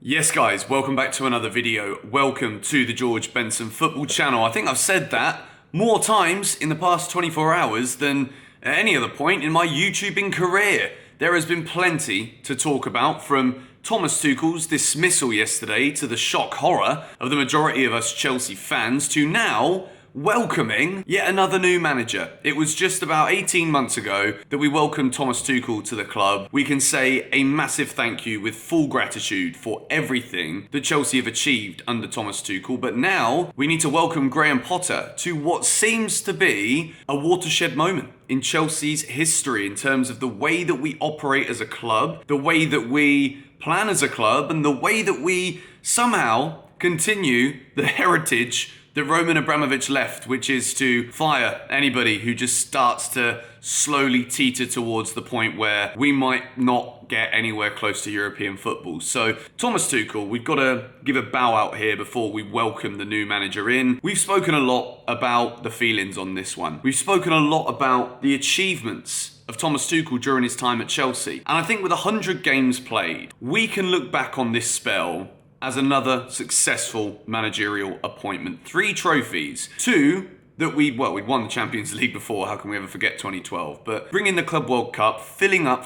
Yes guys, welcome back to another video. Welcome to the George Benson Football Channel. I think I've said that more times in the past 24 hours than at any other point in my YouTubing career. There has been plenty to talk about, from Thomas Tuchel's dismissal yesterday to the shock horror of the majority of us Chelsea fans to now welcoming yet another new manager. It was just about 18 months ago that we welcomed Thomas Tuchel to the club. We can say a massive thank you with full gratitude for everything that Chelsea have achieved under Thomas Tuchel. But now we need to welcome Graham Potter to what seems to be a watershed moment in Chelsea's history in terms of the way that we operate as a club, the way that we plan as a club, and the way that we somehow continue the heritage that Roman Abramovich left, which is to fire anybody who just starts to slowly teeter towards the point where we might not get anywhere close to European football. So Thomas Tuchel, we've got to give a bow out here before we welcome the new manager in. We've spoken a lot about the feelings on this one. We've spoken a lot about the achievements of Thomas Tuchel during his time at Chelsea. And I think with 100 games played, we can look back on this spell as another successful managerial appointment. 3 trophies, 2 that we'd won the Champions League before, how can we ever forget 2012? But bringing the Club World Cup, filling the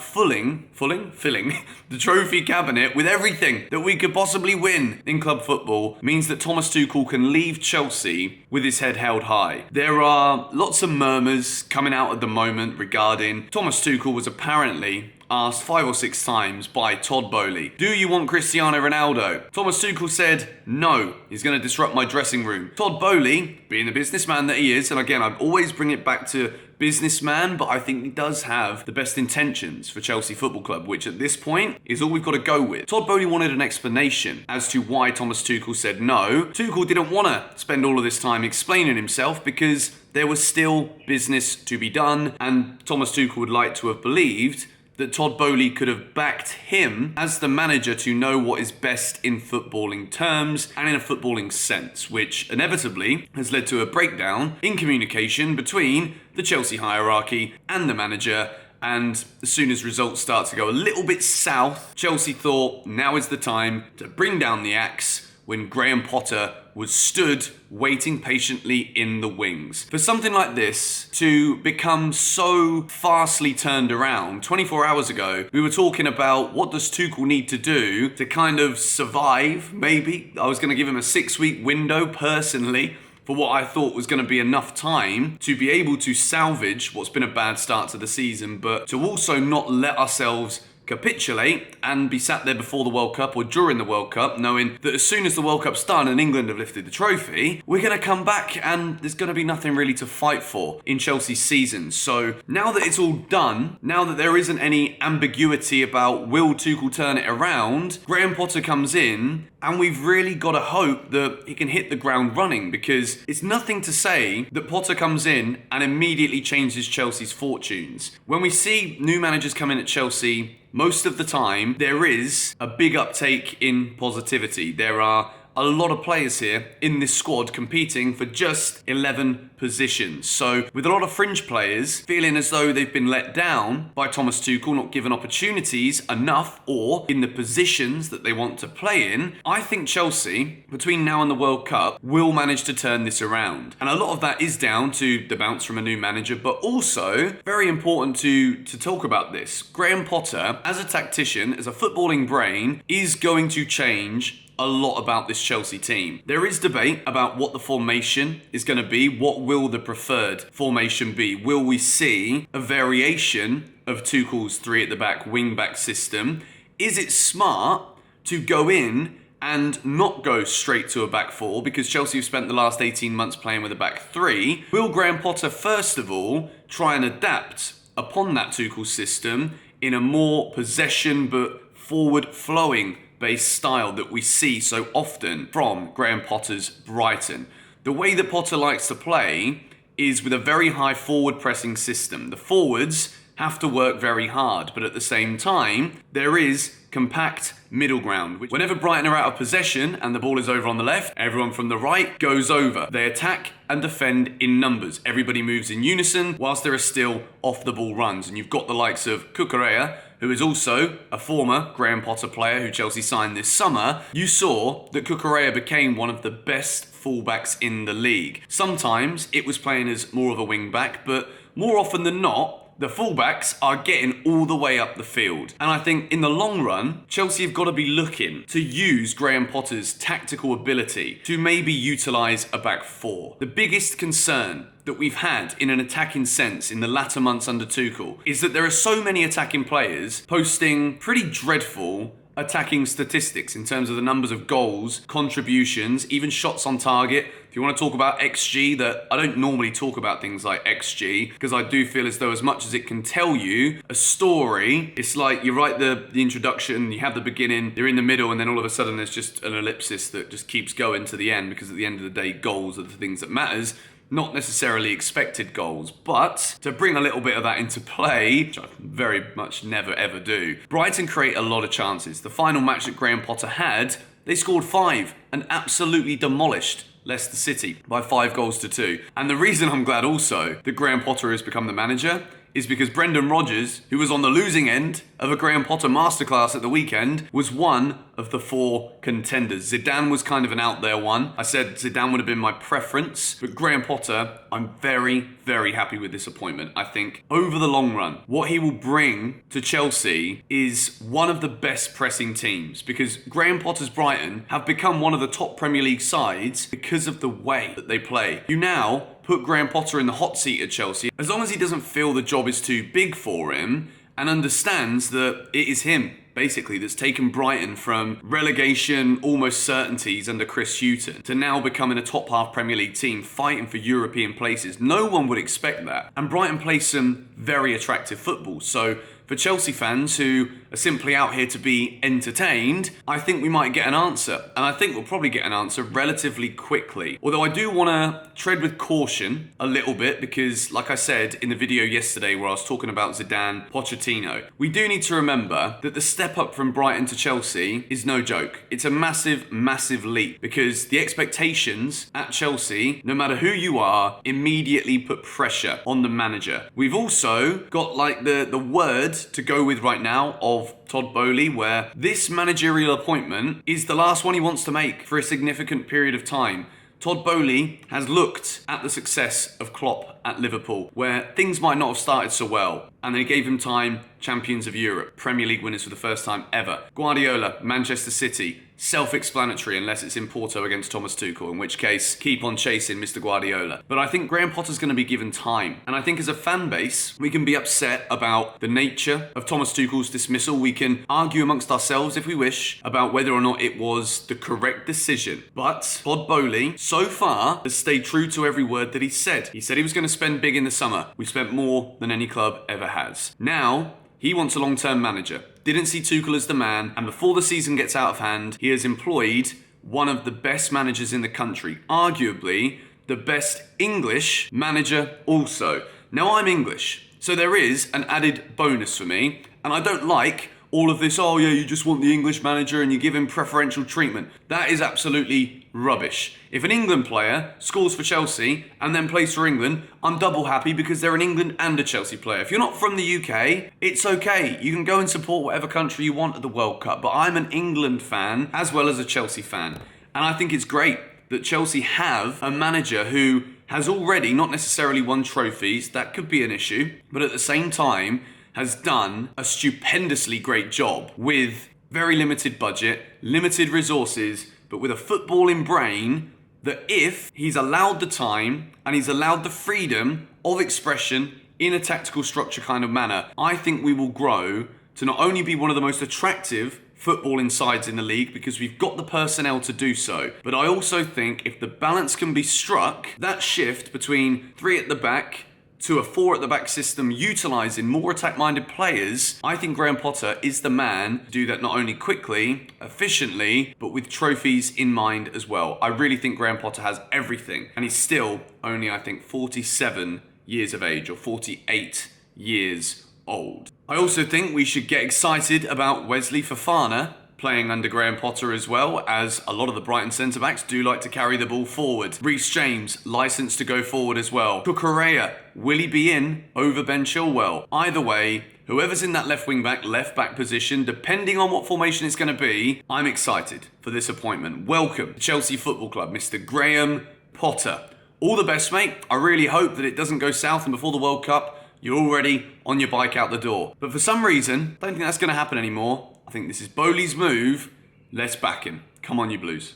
trophy cabinet with everything that we could possibly win in club football means that Thomas Tuchel can leave Chelsea with his head held high. There are lots of murmurs coming out at the moment regarding Thomas Tuchel was apparently asked 5 or 6 times by Todd Boehly, do you want Cristiano Ronaldo? Thomas Tuchel said, no, he's going to disrupt my dressing room. Todd Boehly, being the businessman that he is, and again, I always bring it back to businessman, but I think he does have the best intentions for Chelsea Football Club, which at this point is all we've got to go with. Todd Boehly wanted an explanation as to why Thomas Tuchel said no. Tuchel didn't want to spend all of this time explaining himself because there was still business to be done, and Thomas Tuchel would like to have believed that Todd Boehly could have backed him as the manager to know what is best in footballing terms and in a footballing sense, which inevitably has led to a breakdown in communication between the Chelsea hierarchy and the manager. And as soon as results start to go a little bit south, Chelsea thought now is the time to bring down the axe, when Graham Potter was stood waiting patiently in the wings. For something like this to become so fastly turned around, 24 hours ago, we were talking about what does Tuchel need to do to kind of survive, maybe. I was going to give him a 6-week window personally for what I thought was going to be enough time to be able to salvage what's been a bad start to the season, but to also not let ourselves capitulate and be sat there before the World Cup or during the World Cup knowing that as soon as the World Cup's done and England have lifted the trophy, we're going to come back and there's going to be nothing really to fight for in Chelsea's season. So now that it's all done, now that there isn't any ambiguity about will Tuchel turn it around, Graham Potter comes in and we've really got to hope that he can hit the ground running, because it's nothing to say that Potter comes in and immediately changes Chelsea's fortunes. When we see new managers come in at Chelsea, most of the time, there is a big uptake in positivity. There are a lot of players here in this squad competing for just 11 positions. So with a lot of fringe players feeling as though they've been let down by Thomas Tuchel, not given opportunities enough or in the positions that they want to play in, I think Chelsea, between now and the World Cup, will manage to turn this around. And a lot of that is down to the bounce from a new manager, but also very important to talk about this. Graham Potter, as a tactician, as a footballing brain, is going to change a lot about this Chelsea team. There is debate about what the formation is going to be. What will the preferred formation be? Will we see a variation of Tuchel's 3 at the back wing-back system? Is it smart to go in and not go straight to a back 4 because Chelsea have spent the last 18 months playing with a back 3? Will Graham Potter first of all try and adapt upon that Tuchel system in a more possession but forward-flowing based style that we see so often from Graham Potter's Brighton? The way that Potter likes to play is with a very high forward pressing system. The forwards have to work very hard, but at the same time, there is compact middle ground. Whenever Brighton are out of possession and the ball is over on the left, everyone from the right goes over. They attack and defend in numbers. Everybody moves in unison whilst there are still off the ball runs. And you've got the likes of Cucurella, who is also a former Graham Potter player who Chelsea signed this summer, you saw that Cucurella became one of the best fullbacks in the league. Sometimes it was playing as more of a wing back, but more often than not, the fullbacks are getting all the way up the field. And I think in the long run, Chelsea have got to be looking to use Graham Potter's tactical ability to maybe utilise a back four. The biggest concern that we've had in an attacking sense in the latter months under Tuchel is that there are so many attacking players posting pretty dreadful attacking statistics in terms of the numbers of goals, contributions, even shots on target. If you want to talk about XG, that I don't normally talk about things like XG because I do feel as though as much as it can tell you a story, it's like you write the introduction, you have the beginning, you're in the middle, and then all of a sudden there's just an ellipsis that just keeps going to the end, because at the end of the day, goals are the things that matters. Not necessarily expected goals, but to bring a little bit of that into play, which I very much never ever do, Brighton create a lot of chances. The final match that Graham Potter had, they scored 5 and absolutely demolished Leicester City by 5-2. And the reason I'm glad also that Graham Potter has become the manager is because Brendan Rodgers, who was on the losing end of a Graham Potter masterclass at the weekend, was one of the 4 contenders. Zidane was kind of an out there one. I said Zidane would have been my preference, but Graham Potter, I'm very, very happy with this appointment. I think over the long run, what he will bring to Chelsea is one of the best pressing teams, because Graham Potter's Brighton have become one of the top Premier League sides because of the way that they play. You now put Graham Potter in the hot seat at Chelsea, as long as he doesn't feel the job is too big for him and understands that it is him, basically, that's taken Brighton from relegation almost certainties under Chris Hughton to now becoming a top half Premier League team fighting for European places. No one would expect that. And Brighton play some very attractive football. So for Chelsea fans who are simply out here to be entertained, I think we might get an answer. And I think we'll probably get an answer relatively quickly. Although I do want to tread with caution a little bit, because like I said in the video yesterday where I was talking about Zidane, Pochettino, we do need to remember that the step up from Brighton to Chelsea is no joke. It's a massive, massive leap, because the expectations at Chelsea, no matter who you are, immediately put pressure on the manager. We've also got like the word to go with right now of Todd Boehly, where this managerial appointment is the last one he wants to make for a significant period of time. Todd Boehly has looked at the success of Klopp at Liverpool, where things might not have started so well, and they gave him time, champions of Europe, Premier League winners for the first time ever. Guardiola, Manchester City, self-explanatory unless it's in Porto against Thomas Tuchel, in which case, keep on chasing Mr. Guardiola. But I think Graham Potter's going to be given time. And I think as a fan base, we can be upset about the nature of Thomas Tuchel's dismissal. We can argue amongst ourselves, if we wish, about whether or not it was the correct decision. But Todd Boehly, so far, has stayed true to every word that he said. He said he was going to spend big in the summer. We've spent more than any club ever has. Now, he wants a long-term manager. Didn't see Tuchel as the man, and before the season gets out of hand, he has employed one of the best managers in the country, arguably the best English manager also. Now, I'm English, so there is an added bonus for me, and I don't like all of this, oh yeah, you just want the English manager and you give him preferential treatment. That is absolutely rubbish. If an England player scores for Chelsea and then plays for England, I'm double happy because they're an England and a Chelsea player. If you're not from the UK, it's okay. You can go and support whatever country you want at the World Cup, but I'm an England fan as well as a Chelsea fan. And I think it's great that Chelsea have a manager who has already not necessarily won trophies, that could be an issue, but at the same time, has done a stupendously great job with very limited budget, limited resources, but with a footballing brain that if he's allowed the time and he's allowed the freedom of expression in a tactical structure kind of manner, I think we will grow to not only be one of the most attractive footballing sides in the league because we've got the personnel to do so, but I also think if the balance can be struck, that shift between 3 at the back to a 4 at the back system utilising more attack-minded players, I think Graham Potter is the man to do that not only quickly, efficiently, but with trophies in mind as well. I really think Graham Potter has everything, and he's still only, I think, 47 years of age or 48 years old. I also think we should get excited about Wesley Fofana playing under Graham Potter as well, as a lot of the Brighton centre-backs do like to carry the ball forward. Reece James, licensed to go forward as well. Cucurella, will he be in over Ben Chilwell? Either way, Whoever's in that left wing back, left back position, depending on what formation it's going to be, I'm excited for this appointment. Welcome to Chelsea Football Club, Mr. Graham Potter. All the best, mate. I really hope that it doesn't go south and before the World Cup, you're already on your bike out the door. But for some reason, I don't think that's going to happen anymore. I think this is Boehly's move. Let's back him. Come on, you Blues.